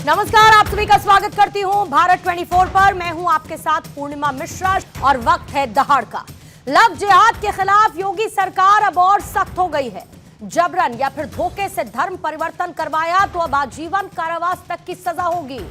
नमस्कार, आप सभी का स्वागत करती हूं भारत 24 पर। मैं हूं आपके साथ पूर्णिमा मिश्रा और वक्त है दहाड़ का। लव जिहाद के खिलाफ योगी सरकार अब और सख्त हो गई है। जबरन या फिर धोखे से धर्म परिवर्तन करवाया तो अब आजीवन कारावास तक की सजा होगी।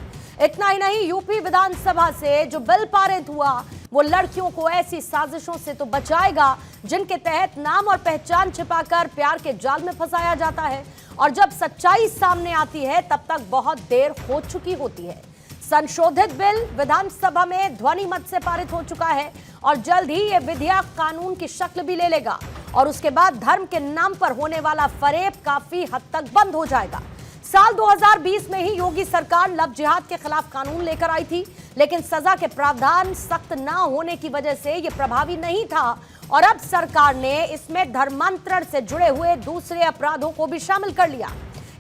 इतना ही नहीं, यूपी विधानसभा से जो बिल पारित हुआ वो लड़कियों को ऐसी साजिशों से तो बचाएगा जिनके तहत नाम और पहचान छिपाकर प्यार के जाल में फंसाया जाता है, और जब सच्चाई सामने आती है तब तक बहुत देर हो चुकी होती है। संशोधित बिल विधानसभा में ध्वनि मत से पारित हो चुका है और जल्द ही यह विधेयक कानून की शक्ल भी ले लेगा और उसके बाद धर्म के नाम पर होने वाला फरेब काफी हद तक बंद हो जाएगा। साल 2020 में ही योगी सरकार लव जिहाद के खिलाफ कानून लेकर आई थी, लेकिन सजा के प्रावधान सख्त ना होने की वजह से यह प्रभावी नहीं था और अब सरकार ने इसमें धर्मांतरण से जुड़े हुए दूसरे अपराधों को भी शामिल कर लिया।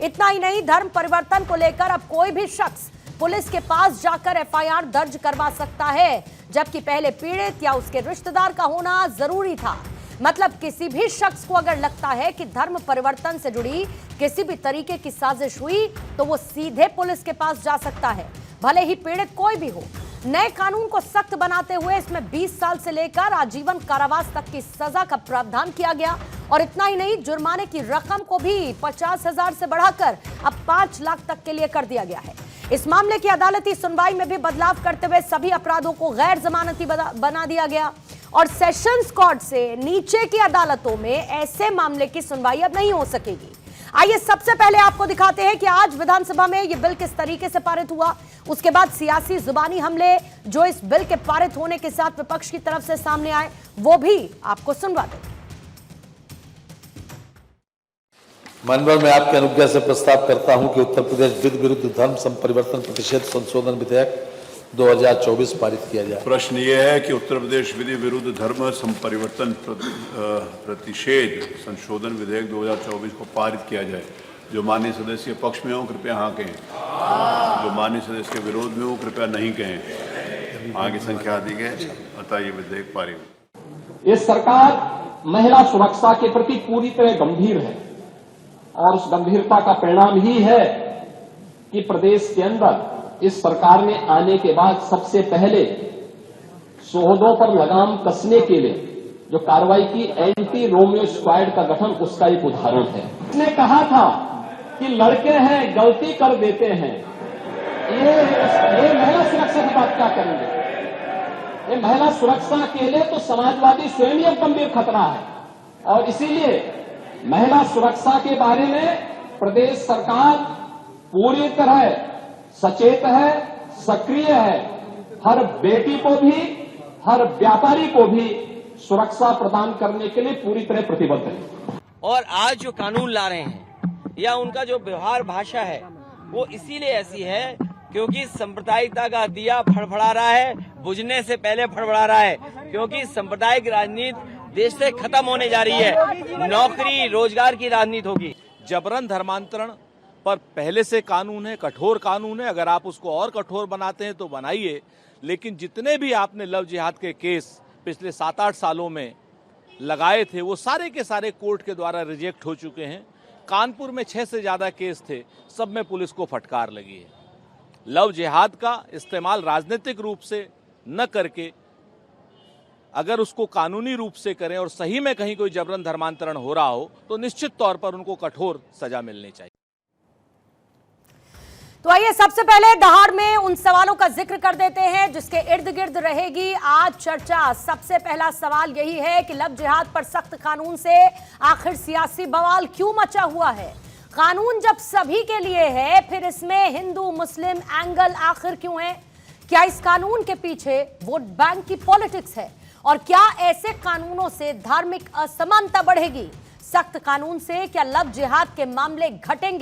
इतना ही नहीं, धर्म परिवर्तन को लेकर अब कोई भी शख्स पुलिस के पास जाकर एफआईआर दर्ज करवा सकता है, जबकि पहले पीड़ित या उसके रिश्तेदार का होना जरूरी था। मतलब किसी भी शख्स को अगर लगता है कि धर्म परिवर्तन से जुड़ी किसी भी तरीके की साजिश हुई तो वो सीधे पुलिस के पास जा सकता है, भले ही पीड़ित कोई भी हो। नए कानून को सख्त बनाते हुए इसमें 20 साल से लेकर आजीवन कारावास तक की सजा का प्रावधान किया गया और इतना ही नहीं, जुर्माने की रकम को भी 50,000 से बढ़ाकर अब 5 लाख तक के लिए कर दिया गया है। इस मामले की अदालती सुनवाई में भी बदलाव करते हुए सभी अपराधों को गैर जमानती बना दिया गया और सेशंस कोर्ट से नीचे की अदालतों में ऐसे मामले की सुनवाई अब नहीं हो सकेगी। आइए सबसे पहले आपको दिखाते हैं कि आज विधानसभा में यह बिल किस तरीके से पारित हुआ, उसके बाद सियासी जुबानी हमले जो इस बिल के पारित होने के साथ विपक्ष की तरफ से सामने आए वो भी आपको सुनवा दें। माननीय, मैं आपकी अनुज्ञा से प्रस्ताव करता हूं कि उत्तर प्रदेश विधि विरुद्ध धर्म संपरिवर्तन प्रतिषेध संशोधन विधेयक 2024 पारित किया जाए। प्रश्न ये है कि उत्तर प्रदेश विधि विरुद्ध धर्म संपरिवर्तन प्रतिषेध संशोधन विधेयक 2024 को पारित किया जाए। जो माननीय सदस्य पक्ष में हो कृपया हाँ कहें, जो माननीय सदस्य के विरोध में हो कृपया नहीं कहें। आगे संख्या अधिक है, अतः ये विधेयक पारित। ये सरकार महिला सुरक्षा के प्रति पूरी तरह गंभीर है और उस गंभीरता का परिणाम ही है कि प्रदेश के अंदर इस सरकार में आने के बाद सबसे पहले शोहदों पर लगाम कसने के लिए जो कार्रवाई की एंटी रोमियो स्क्वाड का गठन, उसका एक उदाहरण है। उसने कहा था कि लड़के हैं गलती कर देते हैं, ये महिला सुरक्षा की बात क्या करेंगे? ये महिला सुरक्षा के लिए तो समाजवादी स्वयं ही एक गंभीर खतरा है और इसीलिए महिला सुरक्षा के बारे में प्रदेश सरकार पूरी तरह सचेत है, सक्रिय है। हर बेटी को भी, हर व्यापारी को भी सुरक्षा प्रदान करने के लिए पूरी तरह प्रतिबद्ध है। और आज जो कानून ला रहे हैं या उनका जो व्यवहार भाषा है वो इसीलिए ऐसी है क्योंकि सांप्रदायिकता का दिया फड़फड़ा रहा है, बुझने से पहले फड़फड़ा रहा है, क्योंकि सांप्रदायिक राजनीति देश से खत्म होने जा रही है, नौकरी रोजगार की राजनीति होगी। जबरन धर्मांतरण पर पहले से कानून है, कठोर कानून है। अगर आप उसको और कठोर बनाते हैं तो बनाइए, लेकिन जितने भी आपने लव जिहाद के केस पिछले 7-8 सालों में लगाए थे वो सारे के सारे कोर्ट के द्वारा रिजेक्ट हो चुके हैं। कानपुर में 6 से ज्यादा केस थे, सब में पुलिस को फटकार लगी है। लव जिहाद का इस्तेमाल राजनीतिक रूप से न करके अगर उसको कानूनी रूप से करें और सही में कहीं कोई जबरन धर्मांतरण हो रहा हो तो निश्चित तौर पर उनको कठोर सजा मिलनी चाहिए। तो आइए सबसे पहले दहाड़ में उन सवालों का जिक्र कर देते हैं जिसके इर्द गिर्द रहेगी आज चर्चा। सबसे पहला सवाल यही है कि लव जिहाद पर सख्त कानून से आखिर सियासी बवाल क्यों मचा हुआ है? कानून जब सभी के लिए है फिर इसमें हिंदू मुस्लिम एंगल आखिर क्यों है? क्या इस कानून के पीछे वोट बैंक की पॉलिटिक्स है? और क्या ऐसे कानूनों से धार्मिक असमानता बढ़ेगी? सख्त कानून से क्या लव जिहाद के मामले घटेंगे?